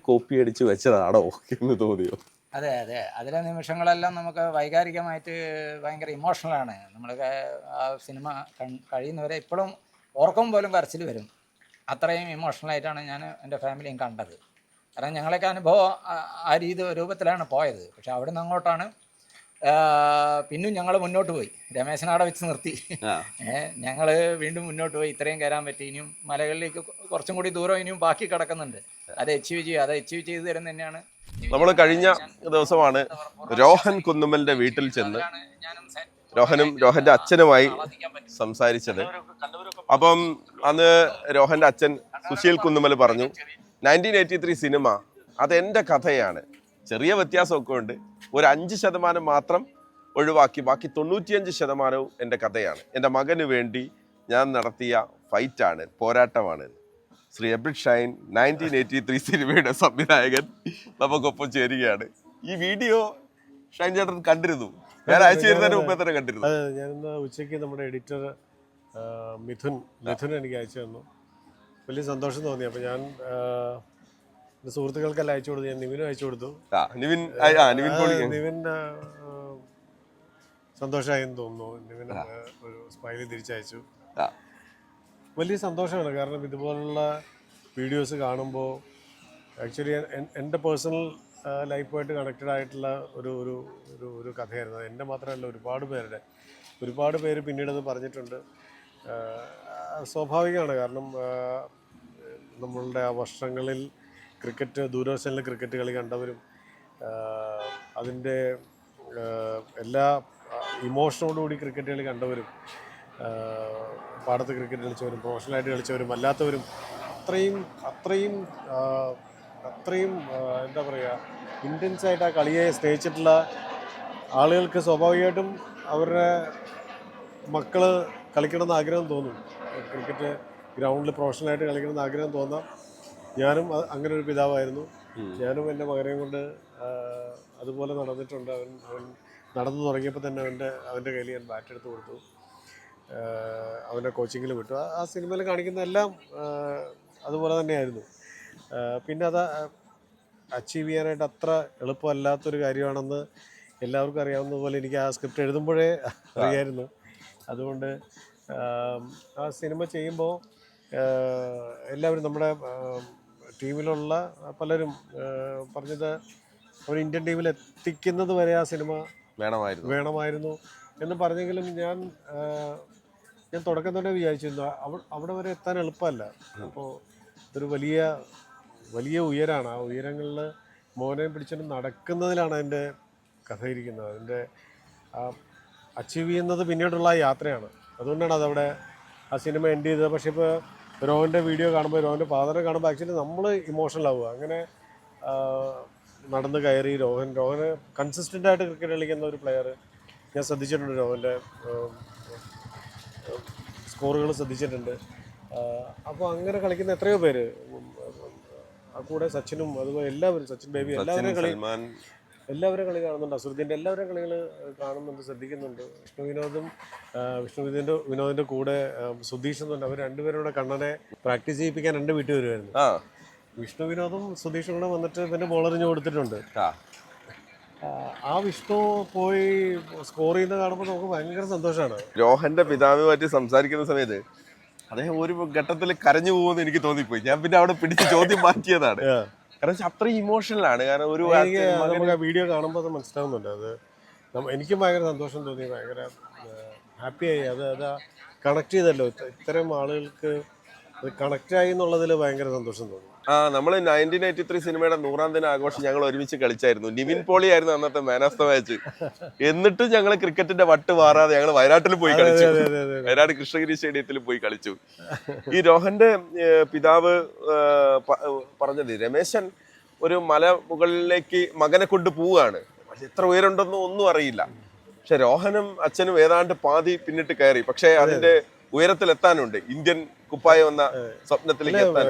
Copy അടിച്ച് വെച്ചതാണോ എന്ന് തോന്നിയോ? അതെ അതെ, അതിലെ നിമിഷങ്ങളെല്ലാം നമുക്ക് വൈകാരികമായിട്ട് ഭയങ്കര ഇമോഷണലാണ്. നമ്മൾ ആ സിനിമ കഴിയുന്നവരെ ഇപ്പോഴും ഓർക്കും പോലും കരച്ചിൽ വരും. അത്രയും ഇമോഷണലായിട്ടാണ് ഞാൻ എൻ്റെ ഫാമിലിയും കണ്ടത്. കാരണം ഞങ്ങളൊക്കെ അനുഭവം ആ രൂപത്തിലാണ് പോയത്. പക്ഷെ അവിടെ നിന്ന് അങ്ങോട്ടാണ് പിന്നും ഞങ്ങൾ മുന്നോട്ട് പോയി. രമേശനവിടെ വെച്ച് നിർത്തി. ഞങ്ങൾ വീണ്ടും മുന്നോട്ട് പോയി. ഇത്രയും കയറാൻ പറ്റി. ഇനിയും മലകളിലേക്ക് കുറച്ചും കൂടി ദൂരം ഇനിയും ബാക്കി കിടക്കുന്നുണ്ട്. അത് അച്ചീവ് ചെയ്ത് തരുന്ന തന്നെയാണ്. നമ്മൾ കഴിഞ്ഞ ദിവസമാണ് രോഹൻ കുന്നുമ്മലിന്റെ വീട്ടിൽ ചെന്ന് രോഹന്റെ അച്ഛനുമായി സംസാരിച്ചത്. അപ്പം അന്ന് രോഹന്റെ അച്ഛൻ സുശീൽ കുന്നുമ്മൽ പറഞ്ഞു, 1983 സിനിമ അതെൻ്റെ കഥയാണ്, ചെറിയ വ്യത്യാസമൊക്കെ ഉണ്ട്, ഒരു 5% മാത്രം ഒഴിവാക്കി ബാക്കി 95% എൻ്റെ കഥയാണ്, എൻ്റെ മകന് വേണ്ടി ഞാൻ നടത്തിയ ഫൈറ്റാണ്, പോരാട്ടമാണ്. ശ്രീ എബ്രിഡ് ഷൈൻ 1983 സിനിമയുടെ സംവിധായകൻ നമുക്കൊപ്പം ചേരുകയാണ്. ഈ വീഡിയോ ഷൈൻ ചേട്ടൻ കണ്ടിരുന്നു? ഞാൻ അയച്ചു തരുന്നതിന് മുമ്പേ തന്നെ കണ്ടിരുന്നു. ഞാൻ ഉച്ചയ്ക്ക് നമ്മുടെ എഡിറ്റർ മിഥുൻ എനിക്ക് അയച്ചു തന്നു. വലിയ സന്തോഷം തോന്നി. അപ്പോൾ ഞാൻ എൻ്റെ സുഹൃത്തുക്കൾക്കെല്ലാം അയച്ചു കൊടുത്തു. ഞാൻ നിവിനും അയച്ചു കൊടുത്തു. നിവിൻ സന്തോഷമായെന്ന് തോന്നുന്നു. നിവിൻ ഒരു സ്മൈലി തിരിച്ചയച്ചു. വലിയ സന്തോഷമാണ്. കാരണം ഇതുപോലുള്ള വീഡിയോസ് കാണുമ്പോൾ ആക്ച്വലി എൻ്റെ പേഴ്സണൽ ലൈഫുമായിട്ട് കണക്റ്റഡ് ആയിട്ടുള്ള ഒരു കഥയായിരുന്നു. എൻ്റെ മാത്രമല്ല, ഒരുപാട് പേര് പിന്നീട് അത് പറഞ്ഞിട്ടുണ്ട്. സ്വാഭാവികമാണ്. കാരണം നമ്മളുടെ ആ വർഷങ്ങളിൽ ദൂരദർശനിലെ ക്രിക്കറ്റ് കളി കണ്ടവരും അതിൻ്റെ എല്ലാ ഇമോഷനോടുകൂടി ക്രിക്കറ്റ് കളി കണ്ടവരും പാടത്ത് ക്രിക്കറ്റ് കളിച്ചവരും പ്രൊഫഷണലായിട്ട് കളിച്ചവരും അല്ലാത്തവരും അത്രയും എന്താ പറയുക, ഇൻറ്റൻസായിട്ട് ആ കളിയെ സ്നേഹിച്ചിട്ടുള്ള ആളുകൾക്ക് സ്വാഭാവികമായിട്ടും അവരുടെ മക്കൾ കളിക്കണമെന്ന് ആഗ്രഹം തോന്നും. ക്രിക്കറ്റ് ഗ്രൗണ്ടിൽ പ്രൊഫഷണലായിട്ട് കളിക്കണമെന്ന് ആഗ്രഹം തോന്നാം. ഞാനും അങ്ങനെ ഒരു പിതാവായിരുന്നു. ഞാനും എൻ്റെ മകനെയും കൊണ്ട് അതുപോലെ നടന്നിട്ടുണ്ട്. അവൻ നടന്നു തുടങ്ങിയപ്പോൾ തന്നെ അവൻ്റെ കയ്യിൽ ഞാൻ ബാറ്റ് എടുത്ത് കൊടുത്തു. അവൻ്റെ കോച്ചിങ്ങിൽ വിട്ടു. ആ സിനിമയിൽ കാണിക്കുന്ന എല്ലാം അതുപോലെ തന്നെയായിരുന്നു. പിന്നെ അത് അച്ചീവ് ചെയ്യാനായിട്ട് അത്ര എളുപ്പമല്ലാത്തൊരു കാര്യമാണെന്ന് എല്ലാവർക്കും അറിയാവുന്നതുപോലെ എനിക്ക് ആ സ്ക്രിപ്റ്റ് എഴുതുമ്പോഴേ അറിയായിരുന്നു. അതുകൊണ്ട് ആ സിനിമ ചെയ്യുമ്പോൾ എല്ലാവരും നമ്മുടെ ടീമിലുള്ള പലരും പറഞ്ഞത് ഒരു ഇന്ത്യൻ ടീമിൽ എത്തിക്കുന്നത് വരെ ആ സിനിമ വേണമായിരുന്നു എന്ന് പറഞ്ഞെങ്കിലും ഞാൻ തുടക്കം തന്നെ വിചാരിച്ചിരുന്നു അവിടെ വരെ എത്താൻ എളുപ്പമല്ല. അപ്പോൾ ഇതൊരു വലിയ ഉയരമാണ്. ആ ഉയരങ്ങളിൽ മോനെ പിടിച്ചിട്ട് നടക്കുന്നതിലാണ് അതിൻ്റെ കഥ ഇരിക്കുന്നത്. അതിൻ്റെ അച്ചീവ് ചെയ്യുന്നത് പിന്നീടുള്ള യാത്രയാണ്. അതുകൊണ്ടാണ് അതവിടെ ആ സിനിമ എൻഡ് ചെയ്തത്. പക്ഷേ ഇപ്പോൾ രോഹൻ്റെ വീഡിയോ കാണുമ്പോൾ, രോഹൻ്റെ ഫാദറിനെ കാണുമ്പോൾ ആക്ച്വലി നമ്മൾ ഇമോഷണൽ ആവുക. അങ്ങനെ നടന്ന് കയറി രോഹന് കൺസിസ്റ്റൻ്റായിട്ട് ക്രിക്കറ്റ് കളിക്കുന്ന ഒരു പ്ലെയർ ഞാൻ ശ്രദ്ധിച്ചിട്ടുണ്ട്. രോഹൻ്റെ സ്കോറുകൾ ശ്രദ്ധിച്ചിട്ടുണ്ട്. അപ്പോൾ അങ്ങനെ കളിക്കുന്ന എത്രയോ പേര്, ആ കൂടെ സച്ചിനും അതുപോലെ എല്ലാവരും, സച്ചിൻ ബേബി എല്ലാവരും കളി കാണുന്നുണ്ട്. അസുറുദ്ദീൻ്റെ എല്ലാവരും കളികൾ കാണുന്നുണ്ട്, ശ്രദ്ധിക്കുന്നുണ്ട്. വിനോദിൻ്റെ കൂടെ സുധീഷ് എന്നുണ്ട്. അവർ രണ്ടുപേരുടെ കണ്ണനെ പ്രാക്ടീസ് ചെയ്യിപ്പിക്കാൻ എൻ്റെ വീട്ടിൽ വരുമായിരുന്നു. വിനോദും സുധീഷും കൂടെ വന്നിട്ട് പിന്നെ ബോളറിഞ്ഞ് കൊടുത്തിട്ടുണ്ട്. ആ വിഷ്ണു പോയി സ്കോർ ചെയ്യുന്ന കാണുമ്പോൾ നമുക്ക് ഭയങ്കര സന്തോഷമാണ്. രോഹന്റെ പിതാവുമായിട്ട് സംസാരിക്കുന്ന സമയത്ത് അദ്ദേഹം ഒരു ഘട്ടത്തിൽ കരഞ്ഞു പോകുമെന്ന് എനിക്ക് തോന്നിപ്പോയി. ഞാൻ പിന്നെ അവിടെ പിടിച്ച് ചോദ്യം മാറ്റിയതാണ്. കാരണം അത്രയും ഇമോഷണലാണ്. കാരണം നമുക്ക് ആ വീഡിയോ കാണുമ്പോൾ അത് മനസ്സിലാവുന്നുണ്ട്. അത് എനിക്കും ഭയങ്കര സന്തോഷം തോന്നി, ഭയങ്കര ഹാപ്പിയായി. അത് കണക്ട് ചെയ്തല്ലോ, ഇത്തരം ആളുകൾക്ക് അത് കണക്റ്റായി എന്നുള്ളതിൽ ഭയങ്കര സന്തോഷം തോന്നി. നമ്മൾ 1983 സിനിമയുടെ 100ാം ദിന ആഘോഷം ഞങ്ങൾ ഒരുമിച്ച് കളിച്ചായിരുന്നു. നിവിൻ പോളി ആയിരുന്നു അന്നത്തെ മാൻ ഓഫ് ദ മാച്ച്. എന്നിട്ടും ഞങ്ങൾ ക്രിക്കറ്റിന്റെ വട്ട് മാറാതെ ഞങ്ങൾ വയനാട്ടിൽ പോയി കളിച്ചു. വയനാട് കൃഷ്ണഗിരി സ്റ്റേഡിയത്തിൽ പോയി കളിച്ചു. ഈ രോഹന്റെ പിതാവ് പറഞ്ഞത്, രമേശൻ ഒരു മല മുകളിലേക്ക് മകനെ കൊണ്ട് പോവുകയാണ്, പക്ഷെ എത്ര ഉയരമുണ്ടെന്നും ഒന്നും അറിയില്ല. പക്ഷെ രോഹനും അച്ഛനും ഏതാണ്ട് പാതി പിന്നിട്ട് കയറി. പക്ഷെ അതിന്റെ ഉയരത്തിലെത്താനുണ്ട്, ഇന്ത്യൻ കുപ്പായം എന്ന സ്വപ്നത്തിലേക്ക് എത്താൻ.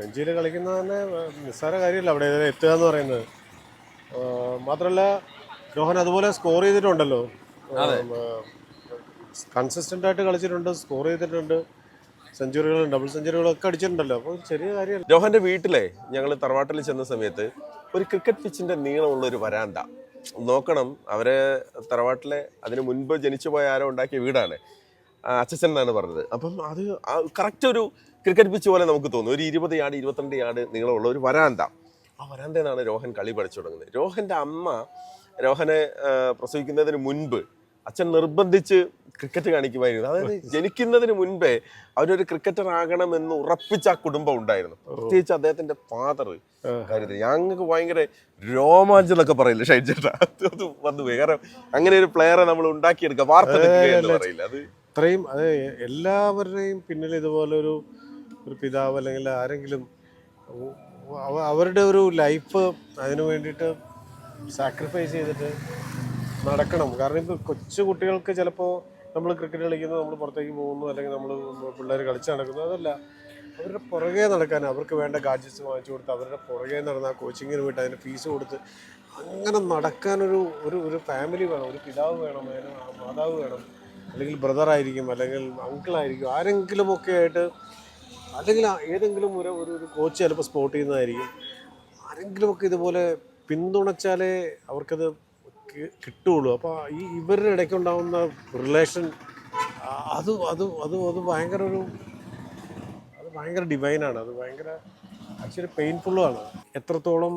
രഞ്ജിയിൽ കളിക്കുന്നത് തന്നെ നിസ്സാര കാര്യമല്ല അവിടെ എത്തുക എന്ന് പറയുന്നത്. മാത്രമല്ല രോഹൻ അതുപോലെ സ്കോർ ചെയ്തിട്ടുണ്ടല്ലോ, കൺസിസ്റ്റൻ്റ് ആയിട്ട് കളിച്ചിട്ടുണ്ട്, സ്കോർ ചെയ്തിട്ടുണ്ട്. സെഞ്ചുറികളും ഡബിൾ സെഞ്ചുറികളും ഒക്കെ അടിച്ചിട്ടുണ്ടല്ലോ. അപ്പോൾ ചെറിയ കാര്യമല്ല. രോഹന്റെ വീട്ടിലെ ഞങ്ങൾ തറവാട്ടിൽ ചെന്ന സമയത്ത് ഒരു ക്രിക്കറ്റ് പിച്ചിന്റെ നീളമുള്ള ഒരു വരാന്ത നോക്കണം. അവരെ തറവാട്ടിലെ അതിന് മുൻപ് ജനിച്ചു പോയ ആരോ ഉണ്ടാക്കിയ വീടാണ്, അച്ഛൻ എന്നാണ് പറഞ്ഞത്. അപ്പം അത് കറക്റ്റ് ഒരു ക്രിക്കറ്റ് പിച്ച് പോലെ നമുക്ക് തോന്നും. ഒരു 20 യാർഡ് 22 യാർഡ് നീളമുള്ള ഒരു വരാന്ത. ആ വരാന്തയിൽ നിന്നാണ് രോഹൻ കളി പഠിച്ചു തുടങ്ങുന്നത്. രോഹന്റെ അമ്മ രോഹനെ പ്രസവിക്കുന്നതിന് മുൻപ് അച്ഛൻ നിർബന്ധിച്ച് ക്രിക്കറ്റ് കാണിക്കുമായിരുന്നു. അതായത് ജനിക്കുന്നതിന് മുൻപേ അവനൊരു ക്രിക്കറ്റർ ആകണമെന്ന് ഉറപ്പിച്ച ആ കുടുംബം ഉണ്ടായിരുന്നു. പ്രത്യേകിച്ച് അദ്ദേഹത്തിന്റെ ഫാദർ കാര്യത്തിൽ ഞങ്ങൾക്ക് ഭയങ്കര രോമാഞ്ചം എന്നൊക്കെ പറയില്ല ഷൈൻ ചേട്ടാ, അത് വന്നു പോയി. കാരണം അങ്ങനെ ഒരു പ്ലെയറെ നമ്മൾ ഉണ്ടാക്കിയെടുക്കുക, വാർത്തെടുക്കുക എന്ന് പറയില്ല. അത് അത്രയും അത് എല്ലാവരുടെയും പിന്നിൽ ഇതുപോലെ ഒരു പിതാവ് അല്ലെങ്കിൽ ആരെങ്കിലും അവരുടെ ഒരു ലൈഫ് അതിനു വേണ്ടിയിട്ട് സാക്രിഫൈസ് ചെയ്തിട്ട് നടക്കണം. കാരണം ഇപ്പോൾ കൊച്ചു കുട്ടികൾക്ക് ചിലപ്പോൾ നമ്മൾ ക്രിക്കറ്റ് കളിക്കുന്നു, നമ്മൾ പുറത്തേക്ക് പോകുന്നു, അല്ലെങ്കിൽ നമ്മൾ പിള്ളേർ കളിച്ച് നടക്കുന്നു, അതല്ല അവരുടെ പുറകെ നടക്കാൻ അവർക്ക് വേണ്ട ഗാഡ്ജറ്റ്സ് വാങ്ങിച്ചു കൊടുത്ത് അവരുടെ പുറകെ നടന്ന് ആ കോച്ചിങ്ങിന് വിട്ട് അതിന് ഫീസ് കൊടുത്ത് അങ്ങനെ നടക്കാനൊരു ഒരു ഫാമിലി വേണം, ഒരു പിതാവ് വേണം, അതിന് മാതാവ് വേണം, അല്ലെങ്കിൽ ബ്രദറായിരിക്കും, അല്ലെങ്കിൽ അങ്കിളായിരിക്കും, ആരെങ്കിലുമൊക്കെ ആയിട്ട്, അല്ലെങ്കിൽ ഏതെങ്കിലും ഒരു കോച്ച് ചിലപ്പോൾ സ്പോട്ട് ചെയ്യുന്നതായിരിക്കും. ആരെങ്കിലുമൊക്കെ ഇതുപോലെ പിന്തുണച്ചാലേ അവർക്കത് കിട്ടുകയുള്ളൂ. അപ്പോൾ ഇവരുടെ ഇടയ്ക്കുണ്ടാകുന്ന റിലേഷൻ അത് ഭയങ്കര ഡിവൈനാണ്. അത് ഭയങ്കര ആക്ച്വലി പെയിൻഫുള്ളുമാണ്. എത്രത്തോളം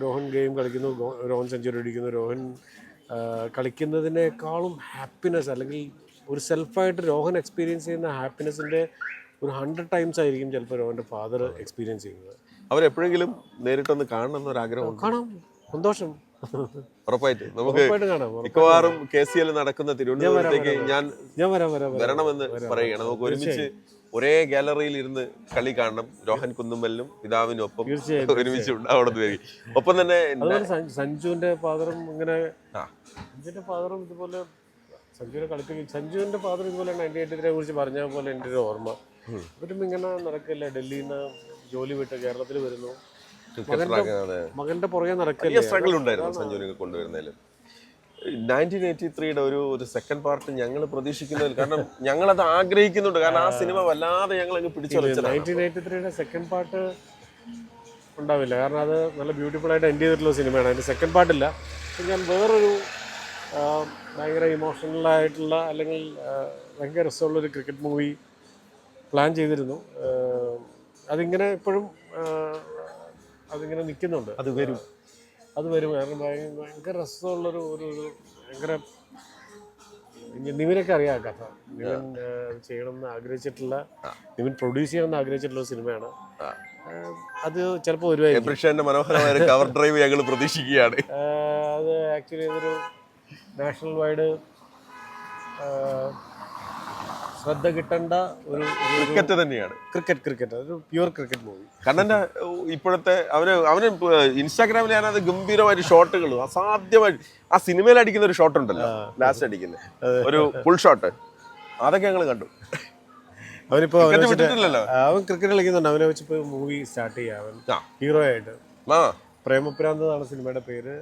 രോഹൻ ഗെയിം കളിക്കുന്നു, രോഹൻ സെഞ്ചുറി അടിക്കുന്നു, രോഹൻ കളിക്കുന്നതിനേക്കാളും ഹാപ്പിനെസ്, അല്ലെങ്കിൽ ഒരു സെൽഫായിട്ട് രോഹൻ എക്സ്പീരിയൻസ് ചെയ്യുന്ന ഹാപ്പിനെസ്സിൻ്റെ ഒരു 100 times ആയിരിക്കും ചിലപ്പോൾ രോഹൻ്റെ ഫാദർ എക്സ്പീരിയൻസ് ചെയ്യുന്നത്. അവരെപ്പോഴെങ്കിലും നേരിട്ടൊന്ന് കാണണം എന്നൊരാഗ്രഹം കാണാം, സന്തോഷം. ഉറപ്പായിട്ട് നമുക്ക് മിക്കവാറും KCL നടക്കുന്ന തിരുവനന്തപുരത്തേക്ക് ഞാൻ വരണമെന്ന് പറയുകയാണ്. നമുക്ക് ഒരുമിച്ച് ഒരേ ഗാലറിയിൽ ഇരുന്ന് കളി കാണണം. രോഹൻ കുന്നുമ്മലിനും പിതാവിനും ഒപ്പം ഒരുമിച്ച് ഉണ്ടാവണമെന്ന് വരും. ഒപ്പം തന്നെ സഞ്ജുവിന്റെ ഫാദറും ഇതുപോലെ സഞ്ജുവിനെ കളിപ്പിക്കും. സഞ്ജുവിന്റെ ഫാദർ ഇതുപോലെ 98 കുറിച്ച് പറഞ്ഞ പോലെ എൻ്റെ ഒരു ഓർമ്മ. ഇവരും ഇങ്ങനെ നടക്കില്ല, ഡൽഹിയിൽ നിന്ന് ജോലി വിട്ട് കേരളത്തിൽ വരുന്നു, മകന്റെ പുറകെ നടക്കില്ല. സ്ട്രഗിൾ ഉണ്ടായിരുന്നു സഞ്ജുവിനെ കൊണ്ടുവരുന്നതിൽ. 1983 ഒരു സെക്കൻഡ് പാർട്ട് ഞങ്ങൾ പ്രതീക്ഷിക്കുന്നതിൽ, കാരണം ഞങ്ങളത് ആഗ്രഹിക്കുന്നുണ്ട്. കാരണം ആ സിനിമ വല്ലാതെ ഞങ്ങൾ അങ്ങ് പിടിച്ചു. 1983 സെക്കൻഡ് പാർട്ട് ഉണ്ടാവില്ല, കാരണം അത് നല്ല ബ്യൂട്ടിഫുൾ ആയിട്ട് എൻഡ് ചെയ്തിട്ടുള്ള സിനിമയാണ്. അതിൻ്റെ സെക്കൻഡ് പാർട്ടില്ല. ഞാൻ വേറൊരു ഭയങ്കര ഇമോഷണലായിട്ടുള്ള അല്ലെങ്കിൽ ഭയങ്കര രസമുള്ളൊരു ക്രിക്കറ്റ് മൂവി പ്ലാൻ ചെയ്തിരുന്നു. അതിങ്ങനെ ഇപ്പോഴും അതിങ്ങനെ നിൽക്കുന്നുണ്ട്. അത് വരും. കാരണം ഭയങ്കര രസമുള്ളൊരു ഭയങ്കര നിവിനൊക്കെ അറിയാം കഥ. നിവിൻ ചെയ്യണമെന്ന് ആഗ്രഹിച്ചിട്ടുള്ള, നിവിൻ പ്രൊഡ്യൂസ് ചെയ്യണമെന്ന് ആഗ്രഹിച്ചിട്ടുള്ള സിനിമയാണ്. അത് ചിലപ്പോൾ വരുമായിരിക്കും. മനോഹരമായ കവർ ഡ്രൈവ് ഞങ്ങൾ പ്രതീക്ഷിക്കുകയാണ്. അത് ആക്ച്വലി ഇതൊരു നാഷണൽ വൈഡ് ശ്രദ്ധ കിട്ടേണ്ട ഒരു ക്രിക്കറ്റ് തന്നെയാണ്. ക്രിക്കറ്റ് ഒരു പ്യുവർ ക്രിക്കറ്റ് മൂവി. കണ്ണന്റെ ഇപ്പോഴത്തെ അവന് ഇൻസ്റ്റാഗ്രാമിൽ ഞാനത് ഗംഭീരമായിട്ട് ഷോട്ടുകൾ അസാധ്യമായിട്ട് ആ സിനിമയിൽ അടിക്കുന്ന ഒരു ഷോട്ട് ഉണ്ടല്ലോ, ലാസ്റ്റ് അടിക്കുന്ന ഒരു ഫുൾ ഷോട്ട്, അതൊക്കെ ഞങ്ങൾ കണ്ടു. അവനിപ്പോ അവൻ ക്രിക്കറ്റ് കളിക്കുന്നുണ്ട്. അവനെ വെച്ചിപ്പോ മൂവി സ്റ്റാർട്ട് ചെയ്യാം. അവൻ ഹീറോ ആയിട്ട്. പ്രേമപ്രാന്ത് എന്നാണ് സിനിമയുടെ പേര്.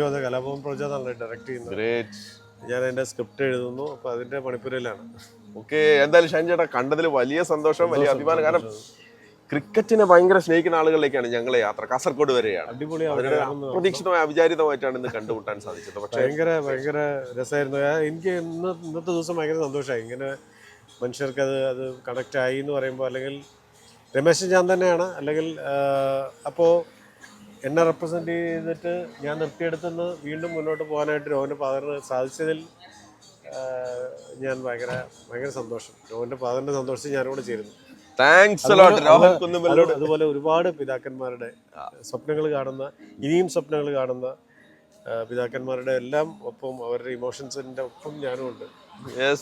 അത് കലാഭവൻ പ്രചോദാണ് ഡയറക്ട് ചെയ്യുന്നത്. ഞാൻ അതിന്റെ സ്ക്രിപ്റ്റ് എഴുതുന്നു. അപ്പൊ അതിന്റെ പണിപ്പുരയിലാണ്. ഓക്കെ, എന്തായാലും ഷൈൻ ചേട്ടാ കണ്ടതിൽ വലിയ സന്തോഷം, വലിയ അഭിമാനം. കാരണം ക്രിക്കറ്റിനെ ഭയങ്കര സ്നേഹിക്കുന്ന ആളുകളിലേക്കാണ് ഞങ്ങളെ യാത്ര. കാസർഗോഡ് വരെയാണ്. അടിപൊളിയാണ്. അപ്രതീക്ഷിതമായ അവിചാരിതമായിട്ടാണ് ഇന്ന് കണ്ടുമുട്ടാൻ സാധിച്ചത്. പക്ഷേ ഭയങ്കര രസമായിരുന്നു. എനിക്ക് ഇന്നത്തെ ദിവസം ഭയങ്കര സന്തോഷമായി. ഇങ്ങനെ മനുഷ്യർക്ക് അത് കണക്റ്റ് ആയി എന്ന് പറയുമ്പോൾ, അല്ലെങ്കിൽ രമേശൻ ഞാൻ തന്നെയാണ്, അല്ലെങ്കിൽ അപ്പോൾ എന്നെ റെപ്രസെൻ്റ് ചെയ്തിട്ട് ഞാൻ നിർത്തിയെടുത്തുനിന്ന് വീണ്ടും മുന്നോട്ട് പോകാനായിട്ട് രോഹൻ്റെ ഫാദറിന് സാധിച്ചതിൽ ഞാൻ ഭയങ്കര സന്തോഷം. രോഹൻ്റെ ഫാദറിൻ്റെ സന്തോഷത്തിൽ ഞാനിവിടെ ചേരുന്നു. അതുപോലെ ഒരുപാട് പിതാക്കന്മാരുടെ സ്വപ്നങ്ങൾ കാണുന്ന, ഇനിയും സ്വപ്നങ്ങൾ കാണുന്ന പിതാക്കന്മാരുടെ എല്ലാം ഒപ്പം അവരുടെ ഇമോഷൻസിൻ്റെ ഒപ്പം ഞാനും ഉണ്ട്.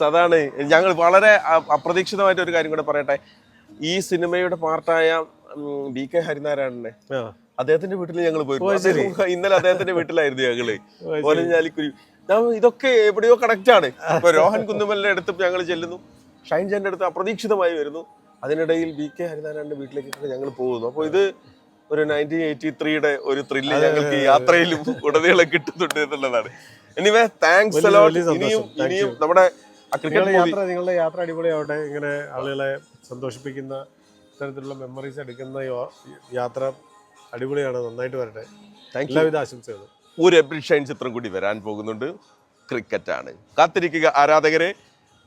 അതാണ് ഞങ്ങൾ വളരെ അപ്രതീക്ഷിതമായിട്ട് ഒരു കാര്യം കൂടെ പറയട്ടെ. ഈ സിനിമയുടെ പാർട്ടായ BK ഹരിനാരായണനെ അദ്ദേഹത്തിന്റെ വീട്ടിൽ ഞങ്ങൾ പോയിരുന്നു. ഇന്നലെ അദ്ദേഹത്തിന്റെ വീട്ടിലായിരുന്നു ഞങ്ങള്. ഓലഞ്ഞാലിക്കുരി. ഇതൊക്കെ എവിടെയോ കണക്റ്റ് ആണ്. ഇപ്പൊ രോഹൻ കുന്നുമലിന്റെ അടുത്ത് ഞങ്ങൾ ചെല്ലുന്നു, ഷൈൻ ചേന്റെ അടുത്ത് അപ്രതീക്ഷിതമായി വരുന്നു. അതിനിടയിൽ BK ഹരിനാരായണന്റെ വീട്ടിലേക്ക് ഞങ്ങൾ പോകുന്നു. അപ്പൊ ഇത് ഒരു 1983 ഒരു ത്രില്ല് ഞങ്ങൾക്ക് യാത്രയിലും ഉടനീളം കിട്ടുന്നുണ്ട് എന്നുള്ളതാണ്. Anyway thanks a lot. ഇനിയും നമ്മുടെ ആ ക്രിക്കറ്റ് മൂവി നിങ്ങളുടെ യാത്ര അടിപൊളിയാവട്ടെ. ഇങ്ങനെ ആളുകളെ സന്തോഷിപ്പിക്കുന്ന ഇത്തരത്തിലുള്ള മെമ്മറീസ് എടുക്കുന്ന യാത്ര അടിപൊളിയാണ്. നന്നായിട്ട് വരട്ടെ. Thank you. എല്ലാവിധ ആശംസകളും. ഒരു എബ്രിഷൈൻ ചിത്രം കൂടി വരാൻ പോകുന്നുണ്ട്. ക്രിക്കറ്റാണ്. കാത്തിരിക്കുക ആരാധകരെ.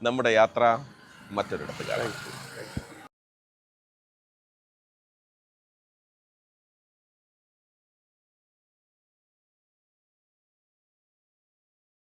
നമ്മുടെ യാത്ര മറ്റൊരിടത്ത് കാണാം.